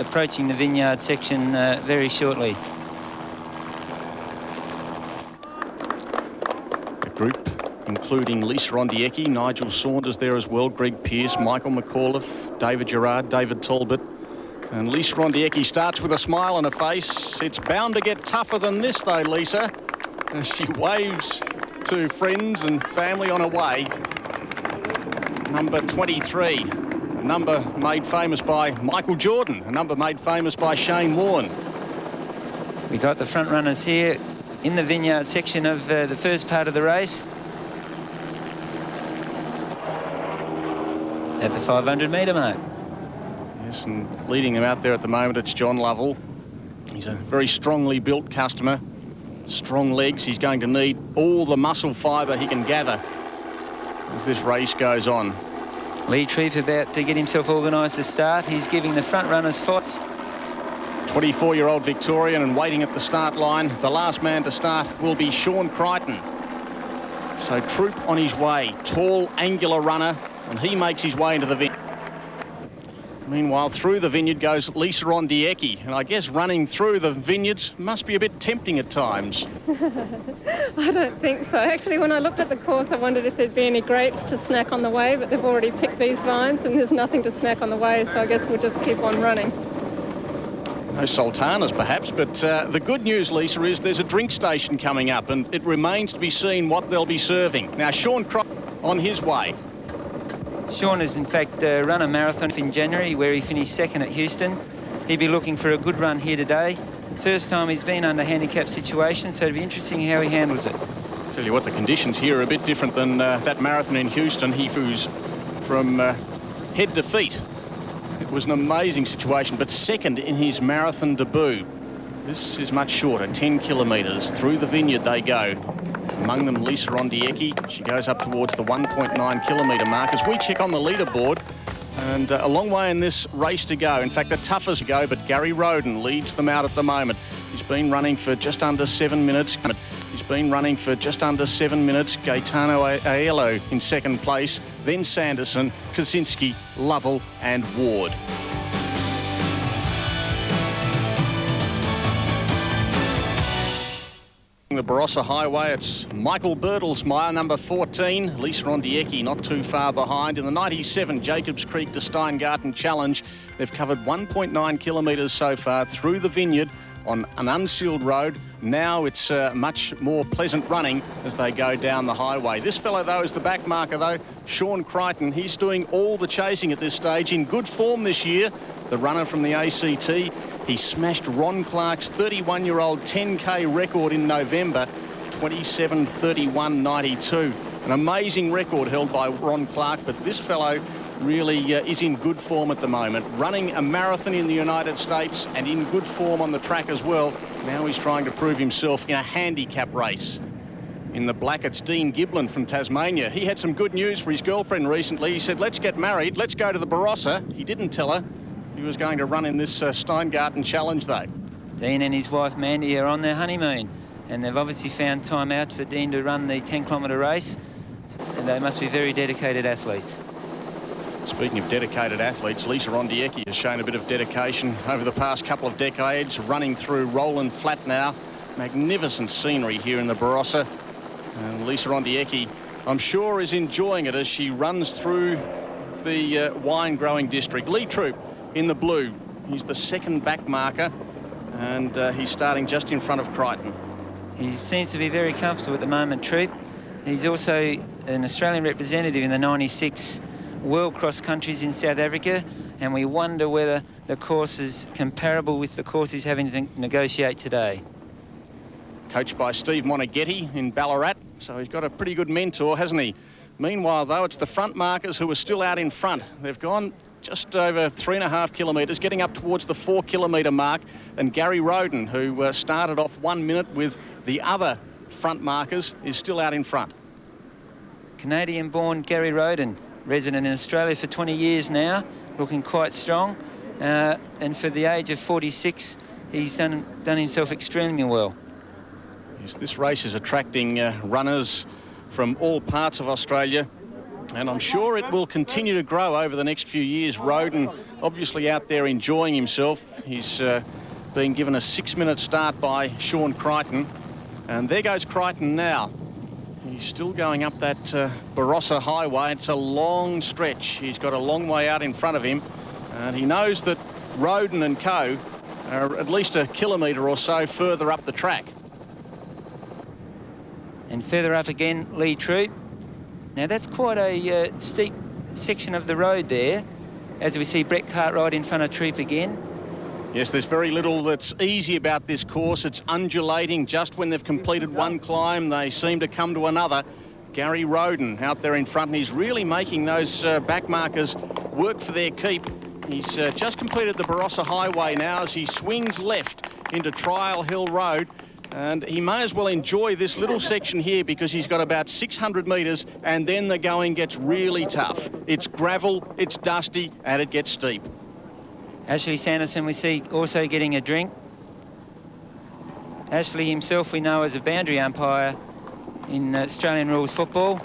approaching the vineyard section very shortly. The group including Lisa Ondieki, Nigel Saunders there as well, Greg Pearce, Michael McAuliffe, David Gerard, David Talbot. And Lisa Ondieki starts with a smile on her face. It's bound to get tougher than this though, Lisa, as she waves to friends and family on her way. Number 23, a number made famous by Michael Jordan, a number made famous by Shane Warne. We got the front runners here in the vineyard section of the first part of the race. At the 500 metre mark. Yes, and leading them out there at the moment, it's John Lovell. He's a very strongly built customer. Strong legs. He's going to need all the muscle fibre he can gather as this race goes on. Lee Treep about to get himself organised to start. He's giving the front runners fights. 24-year-old Victorian and waiting at the start line. The last man to start will be Shaun Creighton. So Troop on his way. Tall, angular runner, and he makes his way into the vineyard. Meanwhile, through the vineyard goes Lisa Ondieki, and I guess running through the vineyards must be a bit tempting at times. I don't think so. Actually, when I looked at the course, I wondered if there'd be any grapes to snack on the way, but they've already picked these vines and there's nothing to snack on the way, so I guess we'll just keep on running. No sultanas, perhaps, but the good news, Lisa, is there's a drink station coming up, and it remains to be seen what they'll be serving. Now, Shaun Creighton on his way. Shaun has in fact run a marathon in January where he finished second at Houston. He'll be looking for a good run here today. First time he's been under handicap situation, so it'll be interesting how he handles it. Tell you what, the conditions here are a bit different than that marathon in Houston. He was from head to feet. It was an amazing situation, but second in his marathon debut. This is much shorter, 10 kilometres. Through the vineyard they go. Among them, Lisa Ondieki. She goes up towards the 1.9 kilometre mark. As we check on the leaderboard, and a long way in this race to go. In fact, the toughest to go, but Gary Roden leads them out at the moment. He's been running for just under 7 minutes. Gaetano Aiello in second place, then Sanderson, Kaczynski, Lovell and Ward. The Barossa Highway, it's Michael Bertelsmeyer, number 14. Lisa Ondieki not too far behind. In the 97 Jacobs Creek to Steingarten Challenge, they've covered 1.9 kilometres so far through the vineyard on an unsealed road. Now it's much more pleasant running as they go down the highway. This fellow, though, is the back marker, though, Shaun Creighton. He's doing all the chasing at this stage, in good form this year. The runner from the ACT. He smashed Ron Clark's 31-year-old 10K record in November, 27:31.92. An amazing record held by Ron Clark, but this fellow really is in good form at the moment. Running a marathon in the United States and in good form on the track as well. Now he's trying to prove himself in a handicap race. In the black, it's Dean Giblin from Tasmania. He had some good news for his girlfriend recently. He said, let's get married, let's go to the Barossa. He didn't tell her he was going to run in this Steingarten Challenge, though. Dean and his wife Mandy are on their honeymoon, and they've obviously found time out for Dean to run the 10-kilometre race, and they must be very dedicated athletes. Speaking of dedicated athletes, Lisa Ondieki has shown a bit of dedication over the past couple of decades, running through Roland Flat now. Magnificent scenery here in the Barossa. And Lisa Ondieki, I'm sure, is enjoying it as she runs through the wine-growing district. Lee Troop in the blue. He's the second back marker, and he's starting just in front of Creighton. He seems to be very comfortable at the moment, Troop. He's also an Australian representative in the 96 World Cross Countries in South Africa, and we wonder whether the course is comparable with the course he's having to negotiate today. Coached by Steve Monaghetti in Ballarat, so he's got a pretty good mentor, hasn't he? Meanwhile, though, it's the front markers who are still out in front. They've gone just over 3.5 kilometres, getting up towards the 4-kilometre mark, and Gary Roden, who started off 1 minute with the other front markers, is still out in front. Canadian-born Gary Roden, resident in Australia for 20 years now, looking quite strong, and for the age of 46, he's done himself extremely well. Yes, this race is attracting runners from all parts of Australia, and I'm sure it will continue to grow over the next few years. Roden obviously out there enjoying himself, He's being given a 6-minute start by Shaun Creighton. And there goes Creighton now. He's still going up that Barossa Highway. It's a long stretch. He's got a long way out in front of him. And he knows that Roden and co are at least a kilometre or so further up the track. And further up again, Lee Troop. Now that's quite a steep section of the road there, as we see Brett Cartwright in front of Troop again. Yes, there's very little that's easy about this course. It's undulating. Just when they've completed one climb, they seem to come to another. Gary Roden out there in front, and he's really making those backmarkers work for their keep. He's just completed the Barossa Highway now as he swings left into Trial Hill Road. And he may as well enjoy this little section here because he's got about 600 metres and then the going gets really tough. It's gravel, it's dusty, and it gets steep. Ashley Sanderson we see also getting a drink. Ashley himself we know as a boundary umpire in Australian rules football.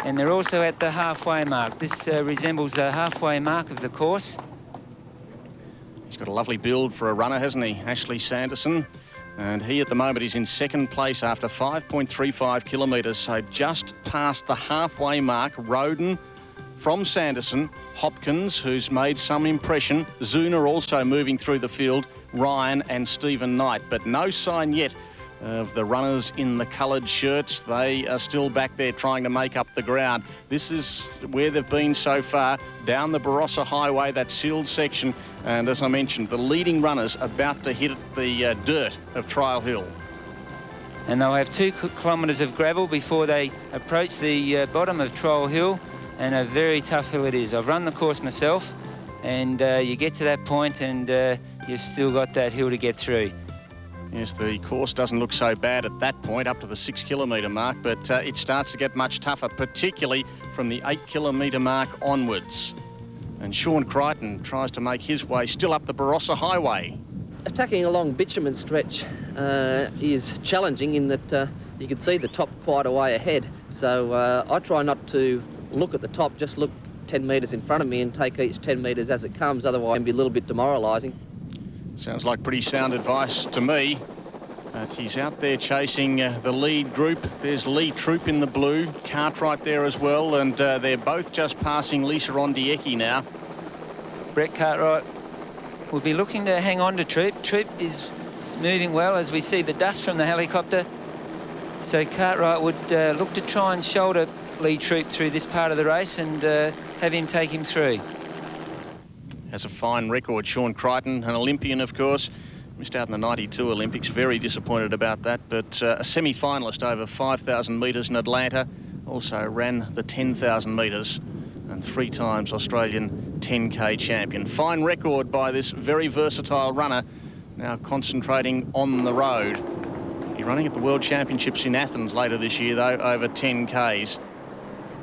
And they're also at the halfway mark. This resembles a halfway mark of the course. He's got a lovely build for a runner, hasn't he, Ashley Sanderson? And he at the moment is in second place after 5.35 kilometres, so just past the halfway mark. Roden from Sanderson, Hopkins, who's made some impression, Zuna also moving through the field, Ryan and Stephen Knight, but no sign yet of the runners in the coloured shirts. They are still back there trying to make up the ground. This is where they've been so far, down the Barossa Highway, that sealed section. And as I mentioned, the leading runners about to hit the dirt of Trial Hill. And they'll have 2 kilometres of gravel before they approach the bottom of Trial Hill, and a very tough hill it is. I've run the course myself, and you get to that point and you've still got that hill to get through. Yes, the course doesn't look so bad at that point, up to the 6 kilometre mark, but it starts to get much tougher, particularly from the 8 kilometre mark onwards. And Shaun Creighton tries to make his way still up the Barossa Highway. Attacking along bitumen stretch is challenging in that you can see the top quite a way ahead. So I try not to look at the top, just look 10 metres in front of me and take each 10 metres as it comes, otherwise it can be a little bit demoralising. Sounds like pretty sound advice to me. But he's out there chasing the lead group. There's Lee Troop in the blue, Cartwright there as well, and they're both just passing Lisa Ondieki now. Brett Cartwright will be looking to hang on to Troop. Troop is moving well as we see the dust from the helicopter. So Cartwright would look to try and shoulder Lee Troop through this part of the race and have him take him through. Has a fine record, Shaun Creighton, an Olympian, of course. Missed out in the 92 Olympics, very disappointed about that, but a semi-finalist over 5,000 metres in Atlanta. Also ran the 10,000 metres and 3 times Australian 10K champion. Fine record by this very versatile runner, now concentrating on the road. He's running at the World Championships in Athens later this year, though, over 10Ks.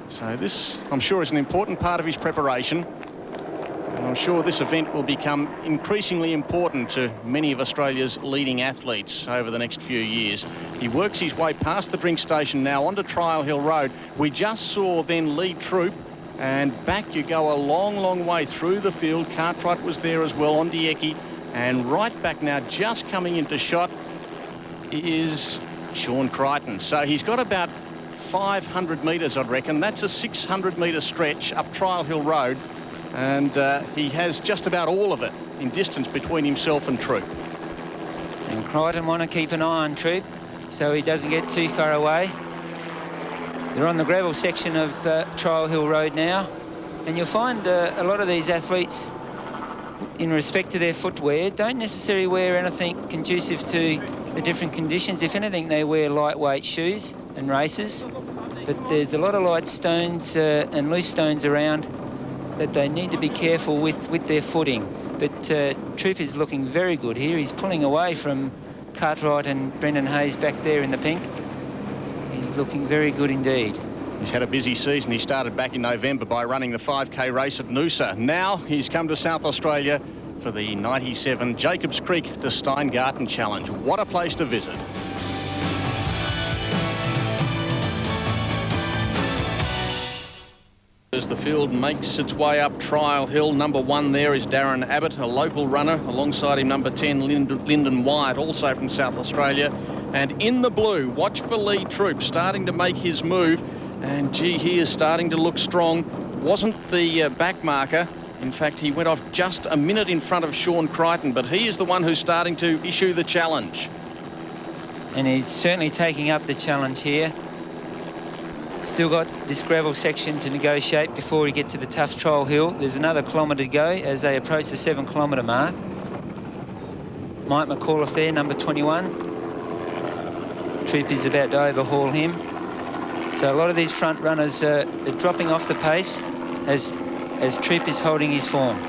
So this, I'm sure, is an important part of his preparation. And I'm sure this event will become increasingly important to many of Australia's leading athletes over the next few years. He works his way past the drink station now onto Trial Hill Road. We just saw then Lee Troop, and back you go a long, long way through the field. Cartwright was there as well, Ondieki, and right back now, just coming into shot, is Shaun Creighton. So he's got about 500 metres, I'd reckon. That's a 600-metre stretch up Trial Hill Road. And he has just about all of it in distance between himself and Troop. And Creighton want to keep an eye on Troop so he doesn't get too far away. They're on the gravel section of Trial Hill Road now, and you'll find a lot of these athletes, in respect to their footwear, don't necessarily wear anything conducive to the different conditions. If anything, they wear lightweight shoes and races, but there's a lot of light stones and loose stones around that they need to be careful with their footing. But Troop is looking very good here. He's pulling away from Cartwright and Brendan Hayes back there in the pink. He's looking very good indeed. He's had a busy season. He started back in November by running the 5K race at Noosa. Now he's come to South Australia for the 97 Jacobs Creek to Steingarten Challenge. What a place to visit. as the field makes its way up Trial Hill. Number 1 there is Darren Abbott, a local runner. Alongside him, number 10, Lyndon Wyatt, also from South Australia. And in the blue, watch for Lee Troop, starting to make his move. And, gee, he is starting to look strong. Wasn't the back marker. In fact, he went off just a minute in front of Shaun Creighton, but he is the one who's starting to issue the challenge. And he's certainly taking up the challenge here. Still got this gravel section to negotiate before we get to the tough trial hill. There's another kilometre to go as they approach the 7 kilometre mark. Mike McAuliffe there, number 21. Troop is about to overhaul him. So a lot of these front runners are dropping off the pace as Troop is holding his form.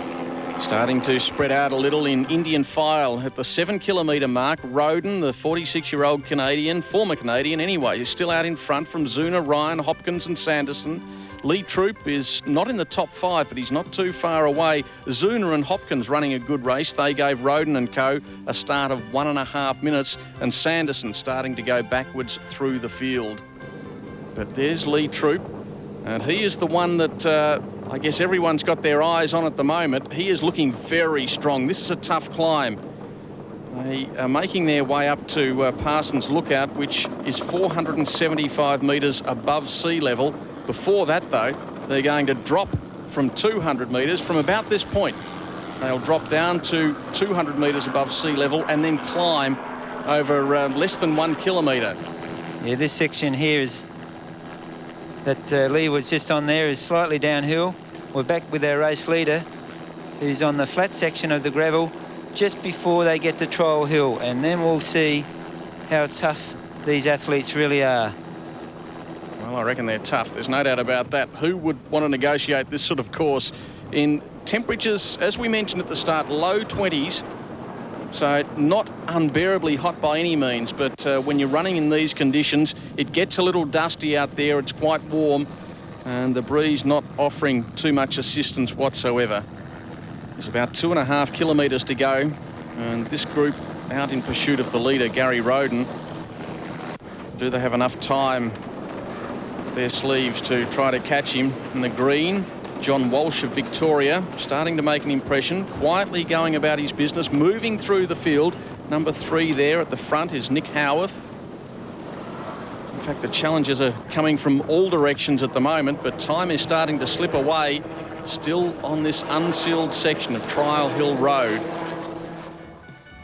Starting to spread out a little in Indian file at the 7 kilometre mark. Roden, the 46-year-old Canadian, former Canadian anyway, is still out in front from Zuna, Ryan, Hopkins and Sanderson. Lee Troop is not in the top 5, but he's not too far away. Zuna and Hopkins running a good race. They gave Roden and co a start of 1.5 minutes, and Sanderson starting to go backwards through the field. But there's Lee Troop, and he is the one that I guess everyone's got their eyes on at the moment. He is looking very strong. This is a tough climb. They are making their way up to Parsons Lookout, which is 475 metres above sea level. Before that, though, they're going to drop from 200 metres from about this point. They'll drop down to 200 metres above sea level and then climb over less than 1 kilometre. Yeah, this section here is that Lee was just on there is slightly downhill. We're back with our race leader, who's on the flat section of the gravel just before they get to Trial Hill, and then we'll see how tough these athletes really are. Well, I reckon they're tough. There's no doubt about that. Who would want to negotiate this sort of course in temperatures, as we mentioned at the start, low 20s? So not unbearably hot by any means, but when you're running in these conditions, it gets a little dusty out there. It's quite warm, and the breeze not offering too much assistance whatsoever. There's about 2.5 kilometres to go, and this group out in pursuit of the leader, Gary Roden. Do they have enough time up their sleeves to try to catch him? In the green, John Walsh of Victoria, starting to make an impression, quietly going about his business, moving through the field. Number 3 there at the front is Nick Howarth. In fact, the challengers are coming from all directions at the moment, but time is starting to slip away, still on this unsealed section of Trial Hill Road.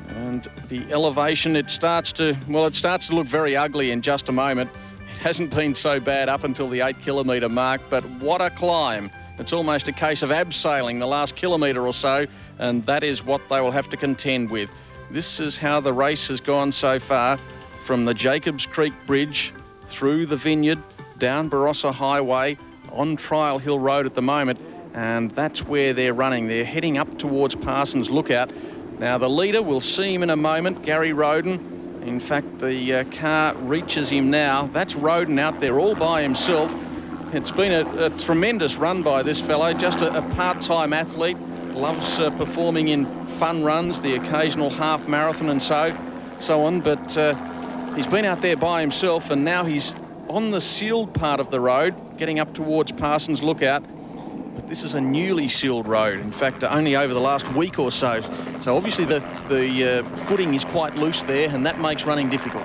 And the elevation, it starts to look very ugly in just a moment. It hasn't been so bad up until the 8 kilometre mark, but what a climb. It's almost a case of abseiling the last kilometre or so, and that is what they will have to contend with. This is how the race has gone so far, from the Jacobs Creek Bridge, through the Vineyard, down Barossa Highway, on Trial Hill Road at the moment, and that's where they're running. They're heading up towards Parsons Lookout. Now, the leader, we'll see him in a moment, Gary Roden. In fact, the car reaches him now. That's Roden out there all by himself. It's been a tremendous run by this fellow, just a part-time athlete, loves performing in fun runs, the occasional half marathon and so on, but he's been out there by himself, and now he's on the sealed part of the road, getting up towards Parsons Lookout. But this is a newly sealed road, in fact, only over the last week or so. So obviously the footing is quite loose there, and that makes running difficult.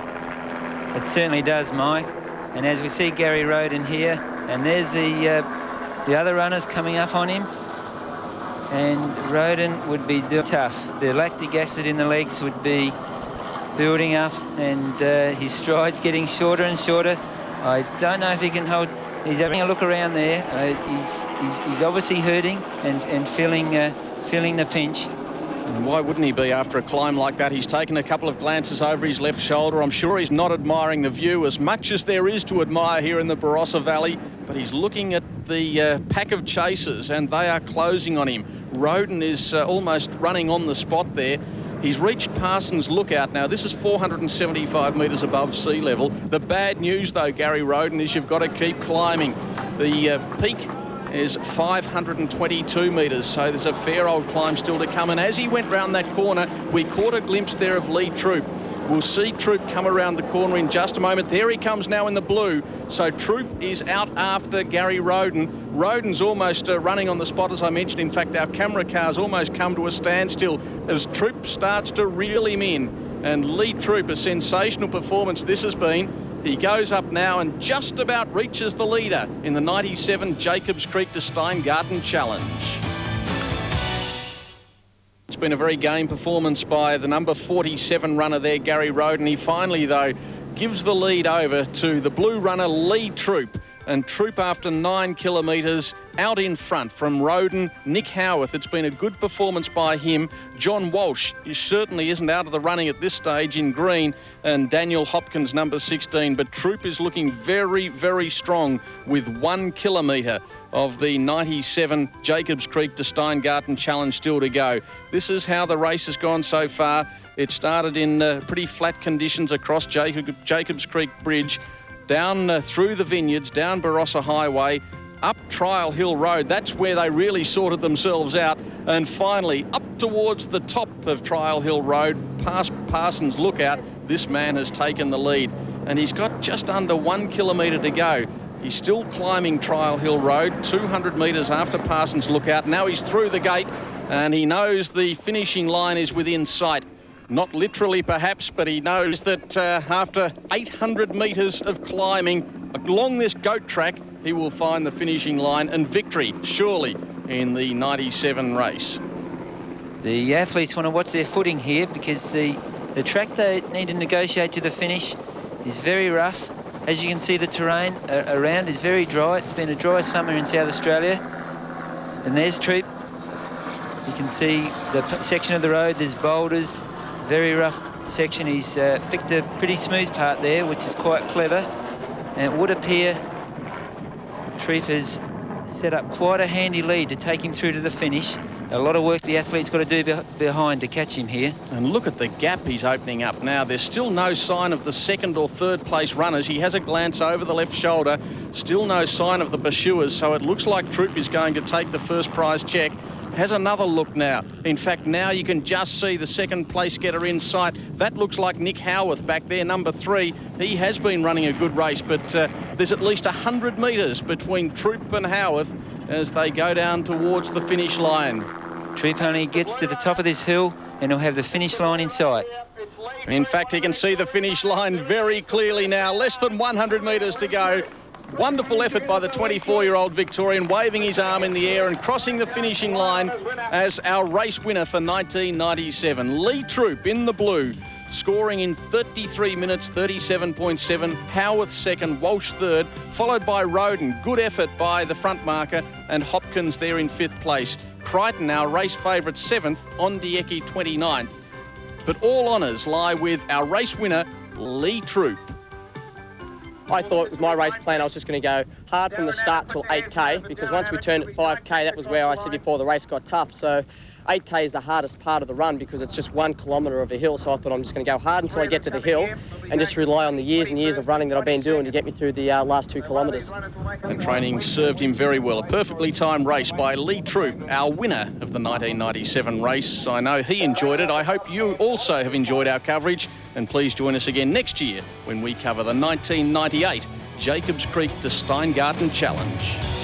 It certainly does, Mike. And as we see Gary Roden here, and there's the other runners coming up on him, and Roden would be tough. The lactic acid in the legs would be building up, and his stride's getting shorter and shorter. I don't know if he can hold. He's having a look around there. He's obviously hurting and feeling the pinch. And why wouldn't he be after a climb like that? He's taken a couple of glances over his left shoulder. I'm sure he's not admiring the view as much as there is to admire here in the Barossa Valley, but he's looking at the pack of chasers, and they are closing on him. Roden is almost running on the spot there. He's reached Parsons Lookout now. This is 475 metres above sea level. The bad news, though, Gary Roden, is you've got to keep climbing. The peak is 522 metres, so there's a fair old climb still to come. And as he went round that corner, we caught a glimpse there of Lee Troop. We'll see Troop come around the corner in just a moment. There he comes now in the blue. So Troop is out after Gary Roden. Roden's almost running on the spot, as I mentioned. In fact, our camera car's almost come to a standstill as Troop starts to reel him in. And Lee Troop, a sensational performance this has been. He goes up now and just about reaches the leader in the 97 Jacobs Creek to Steingarten Challenge. It's been a very game performance by the number 47 runner there, Gary Roden. He finally, though, gives the lead over to the blue runner, Lee Troop. And Troop, after 9 kilometres, out in front from Roden. Nick Howarth, it's been a good performance by him. John Walsh, he certainly isn't out of the running at this stage in green. And Daniel Hopkins, number 16. But Troop is looking very, very strong with 1 kilometre of the 97 Jacobs Creek to Steingarten Challenge still to go. This is how the race has gone so far. It started in pretty flat conditions across Jacobs Creek Bridge, down through the vineyards, down Barossa Highway, up Trial Hill Road. That's where they really sorted themselves out. And finally, up towards the top of Trial Hill Road, past Parsons Lookout, this man has taken the lead. And he's got just under 1 kilometre to go. He's still climbing Trial Hill Road, 200 metres after Parsons Lookout. Now he's through the gate and he knows the finishing line is within sight. Not literally perhaps, but he knows that after 800 metres of climbing along this goat track, he will find the finishing line and victory, surely, in the 97 race. The athletes want to watch their footing here because the track they need to negotiate to the finish is very rough. As you can see, the terrain around is very dry. It's been a dry summer in South Australia. And there's Troop. You can see the section of the road, there's boulders, very rough section. He's picked a pretty smooth part there, which is quite clever. And it would appear Troop has set up quite a handy lead to take him through to the finish. A lot of work the athlete's got to do behind to catch him here. And look at the gap he's opening up now. There's still no sign of the second or third place runners. He has a glance over the left shoulder. Still no sign of the pursuers, so it looks like Troop is going to take the first prize check. Has another look now. In fact, now you can just see the second place getter in sight. That looks like Nick Howarth back there, number 3. He has been running a good race, but there's at least 100 metres between Troop and Howarth as they go down towards the finish line. Troop only gets to the top of this hill and he'll have the finish line in sight. In fact, he can see the finish line very clearly now. Less than 100 metres to go. Wonderful effort by the 24-year-old Victorian, waving his arm in the air and crossing the finishing line as our race winner for 1997. Lee Troop in the blue, scoring in 33 minutes, 37.7. Howarth second, Walsh third, followed by Roden. Good effort by the front marker, and Hopkins there in 5th place. Creighton, our race favourite, 7th, Ondieki 29th. But all honours lie with our race winner, Lee Troop. I thought with my race plan I was just going to go hard from the start till 8K, because once we turned at 5K, that was where I said before the race got tough. So 8K is the hardest part of the run because it's just 1 kilometre of a hill. So I thought I'm just going to go hard until I get to the hill and just rely on the years and years of running that I've been doing to get me through the last 2 kilometres. And training served him very well. A perfectly timed race by Lee Troop, our winner of the 1997 race. I know he enjoyed it. I hope you also have enjoyed our coverage. And please join us again next year when we cover the 1998 Jacobs Creek to Steingarten Challenge.